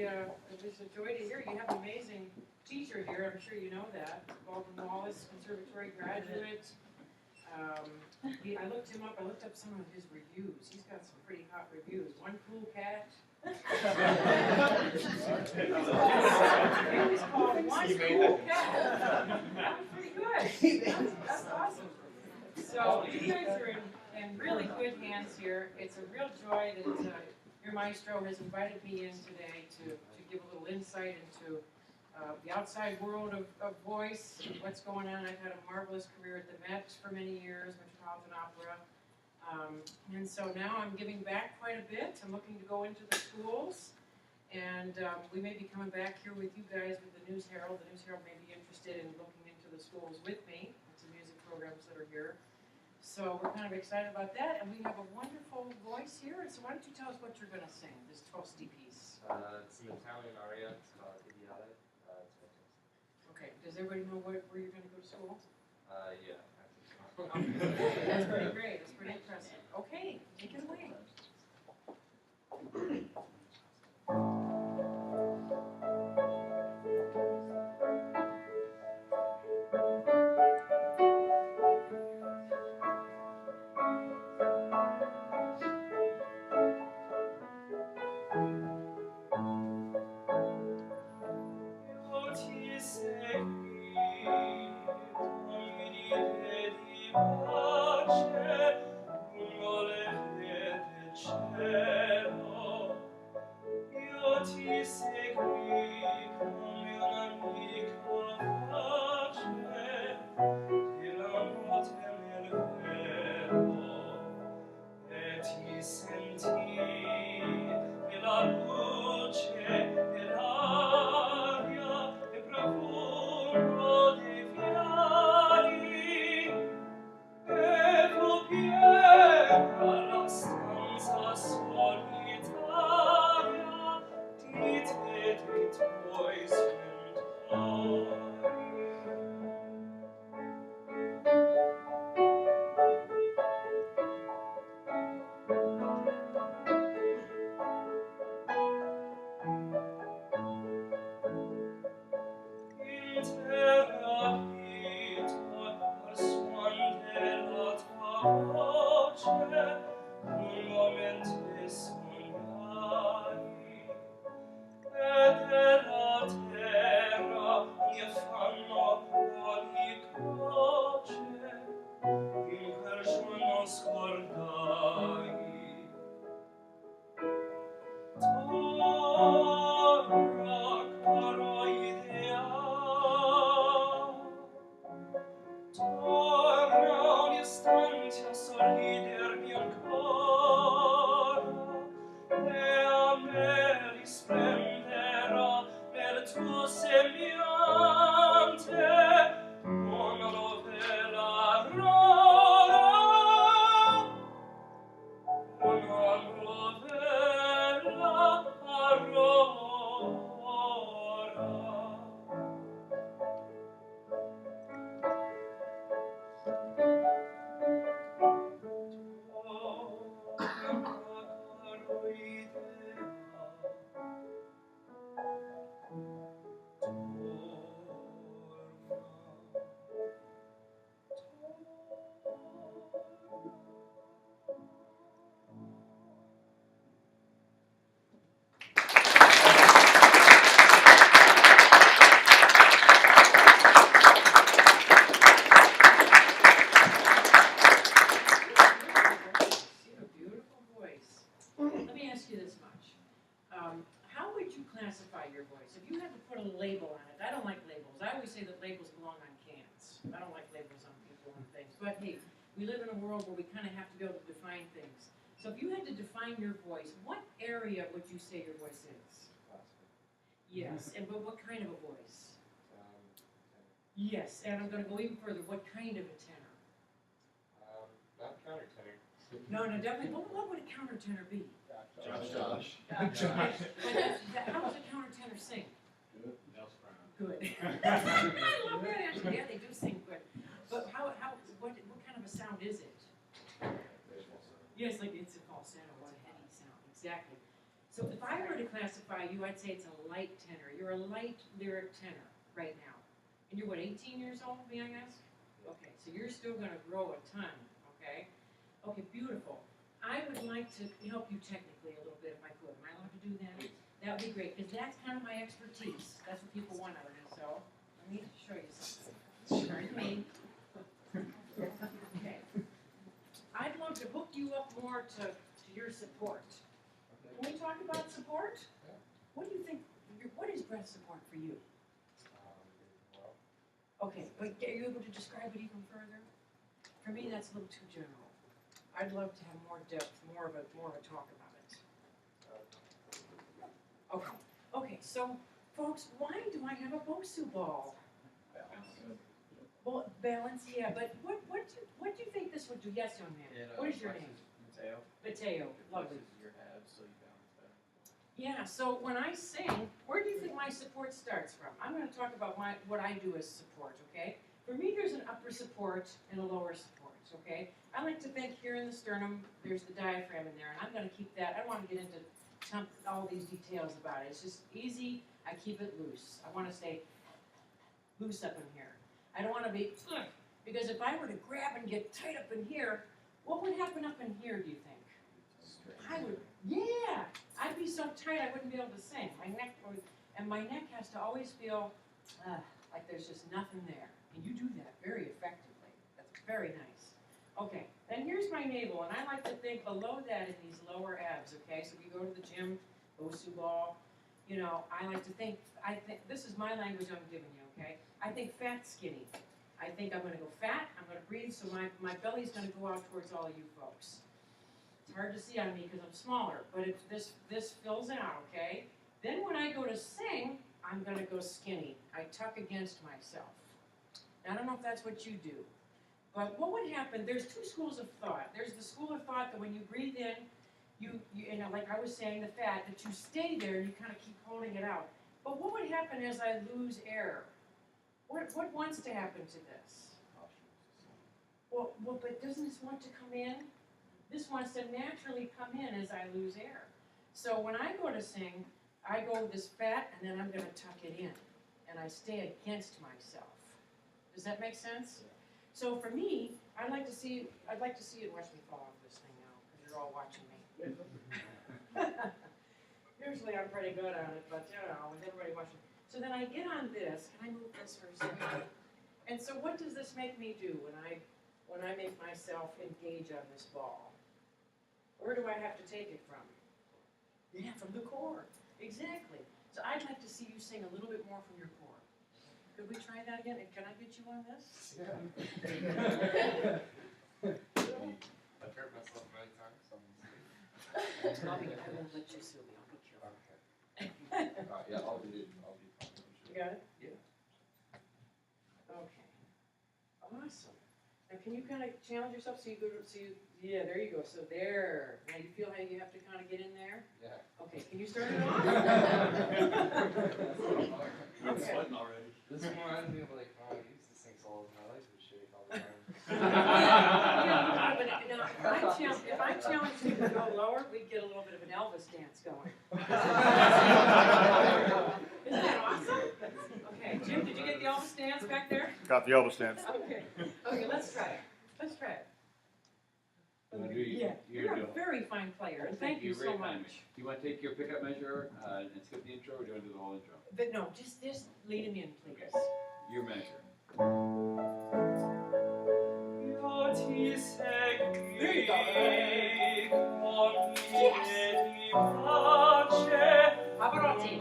it was a joy to hear. You have an amazing teacher here. I'm sure you know that. Baldwin Wallace, Conservatory graduate. I looked him up. I looked up some of his reviews. He's got some pretty hot reviews. One cool cat. It was called One Cool Cat. That was pretty good. That's awesome. So you guys are in really good hands here. It's a real joy that your maestro has invited me in today to give a little insight into the outside world of voice, what's going on. I've had a marvelous career at the Met for many years, Metropolitan Opera. And so now I'm giving back quite a bit. I'm looking to go into the schools, and we may be coming back here with you guys with the News Herald. The News Herald may be interested in looking into the schools with me, with some music programs that are here. So we're kind of excited about that, and we have a wonderful voice here. So why don't you tell us what you're going to sing, this toasty piece? It's an Italian aria. It's called Ideale. It's fantastic. Okay. Does everybody know where you're going to go to school? Yeah. That's pretty great. That's pretty impressive. Okay, take it away. Your voice. What area would you say your voice is? Yes, and but what kind of a voice? Yes, and I'm going to go even further. What kind of a tenor? Not countertenor. No, definitely. What would a countertenor be? Josh. How does a countertenor sing? Good. Nels Brown. Good. I love that answer. Yeah, they do sing good. But what kind of a sound is it? Yes, like it's a falsetto. What a heady sound. Exactly. So if I were to classify you, I'd say it's a light tenor. You're a light lyric tenor right now. And you're what, 18 years old, may I ask? Okay, so you're still gonna grow a ton, okay? Okay, beautiful. I would like to help you technically a little bit if I could. Am I allowed to do that? That would be great, because that's kind of my expertise. That's what people want out of this, so let me show you something. Pardon me. Okay. I'd love to hook you up more to your support. Can we talk about support? Yeah. What do you think, what is breath support for you? Well, Okay, but are you able to describe it even further? For me, that's a little too general. I'd love to have more depth, more of a talk about it. Okay, okay, so folks, why do I have a BOSU ball? Well, balance, yeah, but what do you think this would do? Yes, young man. What is your name? Mateo. Mateo, lovely. Flexes your abs so you balance better. Yeah, so when I sing, where do you think my support starts from? I'm going to talk about what I do as support, okay? For me, there's an upper support and a lower support, okay? I like to think here in the sternum, there's the diaphragm in there, and I'm going to keep that. I don't want to get into all these details about it. It's just easy. I keep it loose. I want to stay loose up in here. I don't want to be, because if I were to grab and get tight up in here, what would happen up in here, do you think? I would, yeah, I'd be so tight I wouldn't be able to sing. My neck has to always feel like there's just nothing there. And you do that very effectively. That's very nice. Okay, then here's my navel, and I like to think below that in these lower abs, okay? So if you go to the gym, BOSU ball, you know, I like to think, this is my language I'm giving you, okay? I think fat, skinny. I think I'm gonna go fat, I'm gonna breathe, so my belly's gonna go out towards all you folks. It's hard to see on me because I'm smaller, but if this fills out, okay? Then when I go to sing, I'm gonna go skinny. I tuck against myself. Now, I don't know if that's what you do, but what would happen, there's two schools of thought. There's the school of thought that when you breathe in, you know, like I was saying, the fat, that you stay there and you kind of keep holding it out. But what would happen as I lose air? What wants to happen to this? Well, but doesn't this want to come in? This wants to naturally come in as I lose air. So when I go to sing, I go with this fat and then I'm going to tuck it in. And I stay against myself. Does that make sense? Yeah. So for me, I'd like to see you watch me fall off this thing now, because you're all watching me. Usually I'm pretty good at it, but you know, with everybody watching. So then I get on this. Can I move this for a second? And so what does this make me do when I make myself engage on this ball? Where do I have to take it from? Yeah, from the core. Exactly. So I'd like to see you sing a little bit more from your core. Could we try that again? And can I get you on this? Yeah. I've hurt myself many times. So I won't let you sue me. I'll be careful. Okay. Yeah, I'll be fine. You got it? Yeah. Okay. Awesome. Now can you kind of challenge yourself so you go to, yeah, there you go. So there. Now you feel how you have to kind of get in there? Yeah. Okay, can you start it off? I'm sweating already. This one reminds me of like how I used to sing solos. My legs would shake all the time. Yeah, but now, if I challenge you to go lower, we'd get a little bit of an Elvis dance going. Isn't that awesome? Okay, Jim, did you get the Elvis dance back there? Got the Elvis dance. Okay, let's try it. Let's try it. Yeah, You're you're gonna a do it. very fine player, and thank you so Great much. timing. Do you want to take your pickup measure and skip the intro, or do you want to do the whole intro? But no, just lead him in, please. Okay. Your measure. There you go. Yes. Pavarotti.